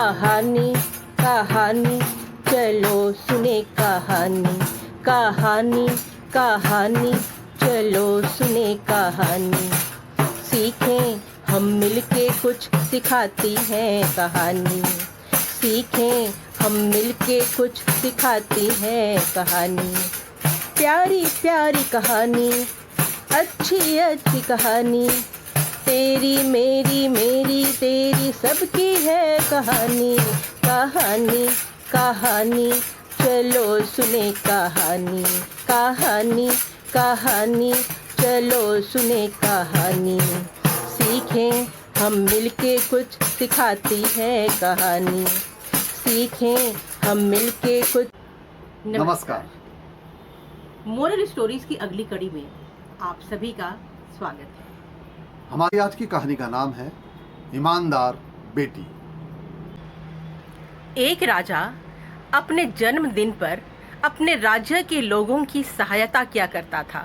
कहानी कहानी चलो सुने कहानी कहानी कहानी चलो सुने कहानी। सीखें हम मिलके कुछ सिखाती है कहानी। सीखें हम मिलके कुछ सिखाती है कहानी। प्यारी प्यारी कहानी, अच्छी अच्छी कहानी, तेरी मेरी मेरी तेरी सबकी है कहानी। कहानी कहानी चलो सुने कहानी। कहानी कहानी चलो सुने कहानी। सीखें हम मिलके कुछ सिखाती है कहानी। सीखें हम मिलके कुछ। नमस्कार। मोरल स्टोरीज की अगली कड़ी में आप सभी का स्वागत है। हमारी आज की कहानी का नाम है ईमानदार बेटी। एक राजा अपने जन्मदिन पर अपने राज्य के लोगों की सहायता किया करता था।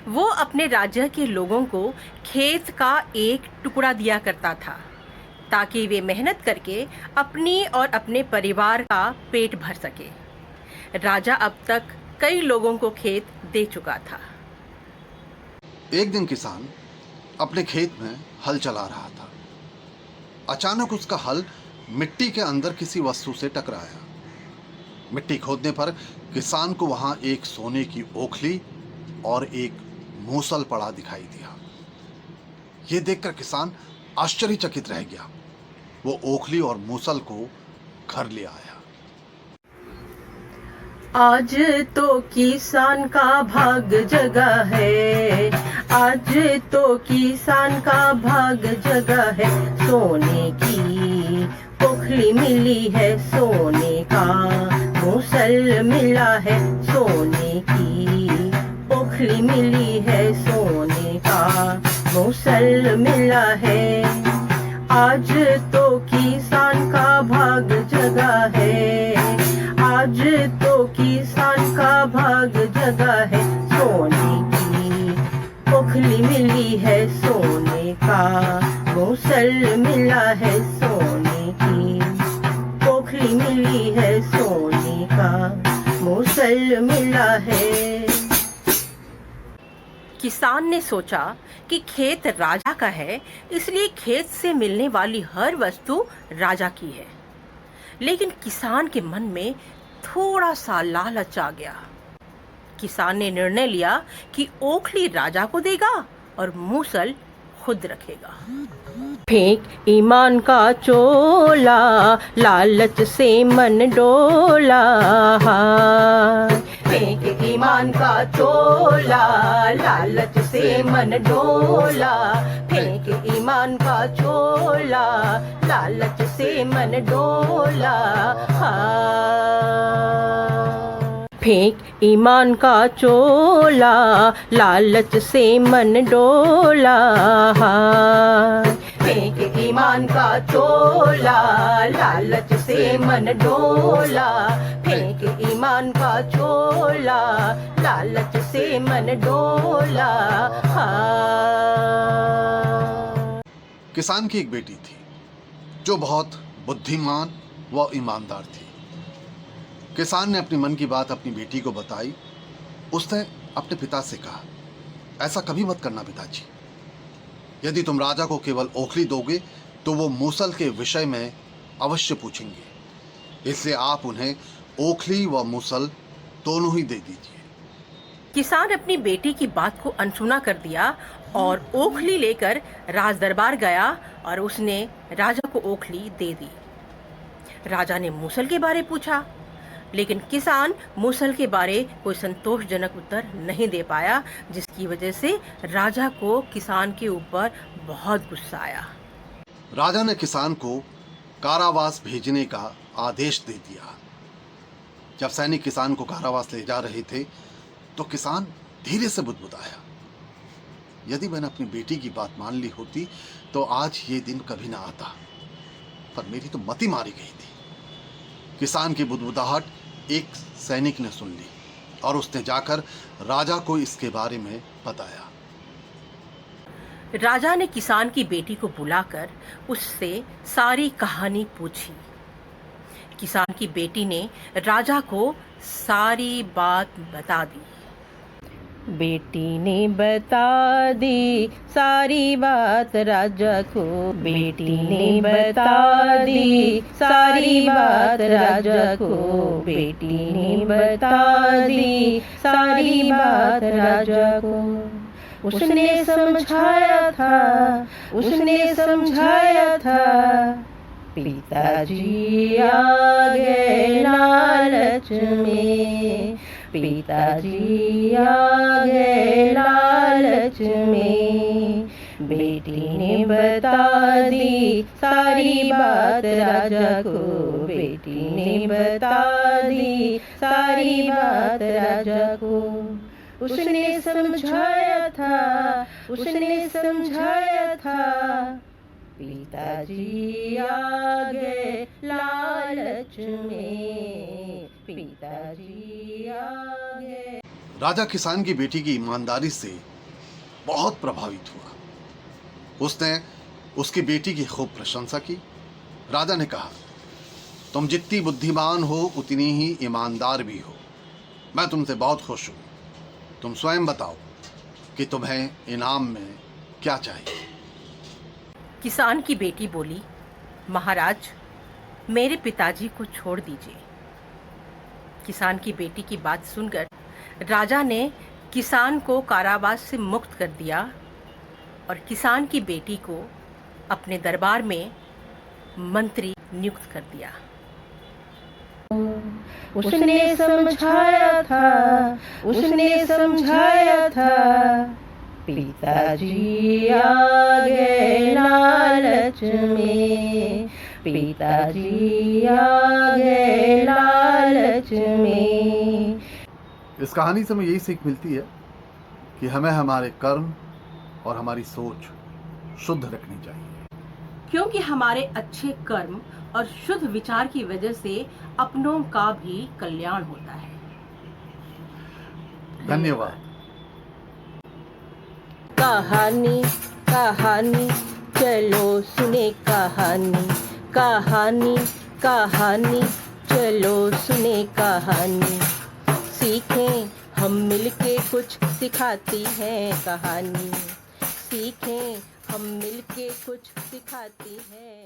वो अपने राज्य के लोगों को खेत का एक टुकड़ा दिया करता था ताकि वे मेहनत करके अपनी और अपने परिवार का पेट भर सके। राजा अब तक कई लोगों को खेत दे चुका था। एक दिन किसान अपने खेत में हल चला रहा था। अचानक उसका हल मिट्टी के अंदर किसी वस्तु से टकराया। मिट्टी खोदने पर किसान को वहां एक सोने की ओखली और एक मूसल पड़ा दिखाई दिया। यह देखकर किसान आश्चर्यचकित रह गया। वो ओखली और मूसल को घर ले आया। आज तो किसान का भाग जगा है। आज तो किसान का भाग जगा है। सोने की ओखली मिली है, सोने का मूसल मिला है। सोने की ओखली मिली है, सोने का मूसल मिला है। आज तो किसान का भाग जगा है। आज तो किसान का भाग जगा है। सोने की ओखली मिली है, सोने का मूसल मिला है। सोने की ओखली मिली है, सोने का मूसल मिला है। किसान ने सोचा कि खेत राजा का है, इसलिए खेत से मिलने वाली हर वस्तु राजा की है। लेकिन किसान के मन में थोड़ा सा लालच आ गया। किसान ने निर्णय लिया कि ओखली राजा को देगा और मूसल खुद रखेगा। फेंक ईमान का चोला, लालच से मन डोला। फेंक ईमान का चोला, लालच से मन डोला। फेंक ईमान का चोला, लालच से मन डोला। फेंक ईमान का चोला, लालच से मन डोला। फेंक ईमान का चोला, लालच से मन डोला। फेंक ईमान का चोला, लालच से मन डोला। किसान की एक बेटी थी जो बहुत बुद्धिमान व ईमानदार थी। किसान ने अपनी मन की बात अपनी बेटी को बताई। उसने अपने पिता से कहा, ऐसा कभी मत करना पिताजी। यदि तुम राजा को केवल ओखली दोगे तो वो मूसल के विषय में अवश्य पूछेंगे, इसलिए आप उन्हें ओखली व मूसल दोनों ही दे दीजिए। किसान अपनी बेटी की बात को अनसुना कर दिया और ओखली लेकर राज दरबार गया और उसने राजा को ओखली दे दी। राजा ने मूसल के बारे पूछा, लेकिन किसान मूसल के बारे कोई संतोषजनक उत्तर नहीं दे पाया, जिसकी वजह से राजा को किसान के ऊपर बहुत गुस्सा आया। राजा ने किसान को कारावास भेजने का आदेश दे दिया। जब सैनिक किसान को कारावास ले जा रहे थे तो किसान धीरे से बुदबुदाया, यदि मैंने अपनी बेटी की बात मान ली होती तो आज ये दिन कभी ना आता, पर मेरी तो मति मारी गई थी। किसान की बुदबुदाहट एक सैनिक ने सुन ली और उसने जाकर राजा को इसके बारे में बताया। राजा ने किसान की बेटी को बुलाकर उससे सारी कहानी पूछी। किसान की बेटी ने राजा को सारी बात बता दी। बेटी ने बता दी सारी बात राजा को, बेटी ने बता दी सारी बात राजा को, बेटी ने बता दी सारी बात राजा को। उसने समझाया था, उसने समझाया था, पिताजी आ गए लालच में, पिताजी आ गए लालच में। बेटी ने बता दी सारी बात राजा को, बेटी ने बता दी सारी बात राजा को। उसने समझाया था, उसने समझाया था, पिताजी आ गए लालच में, पिताजी आ गए। राजा किसान की बेटी की ईमानदारी से बहुत प्रभावित हुआ। उसने उसकी बेटी की खूब प्रशंसा की। राजा ने कहा, तुम जितनी बुद्धिमान हो उतनी ही ईमानदार भी हो। मैं तुमसे बहुत खुश हूं। तुम स्वयं बताओ कि तुम्हें इनाम में क्या चाहिए। किसान की बेटी बोली, महाराज, मेरे पिताजी को छोड़ दीजिए। किसान की बेटी की बात सुनकर राजा ने किसान को कारावास से मुक्त कर दिया और किसान की बेटी को अपने दरबार में मंत्री नियुक्त कर दिया। उसने समझाया था, उसने समझाया था, पिताजी आ गए लालच में, पिताजी आ गए लालच में। इस कहानी से हमें यही सीख मिलती है कि हमें हमारे कर्म और हमारी सोच शुद्ध रखनी चाहिए, क्योंकि हमारे अच्छे कर्म और शुद्ध विचार की वजह से अपनों का भी कल्याण होता है। धन्यवाद। कहानी कहानी चलो सुने कहानी, कहानी कहानी चलो सुने कहानी। सीखें हम मिलके कुछ सिखाती है कहानी, सीखें हम मिलके कुछ सिखाती है।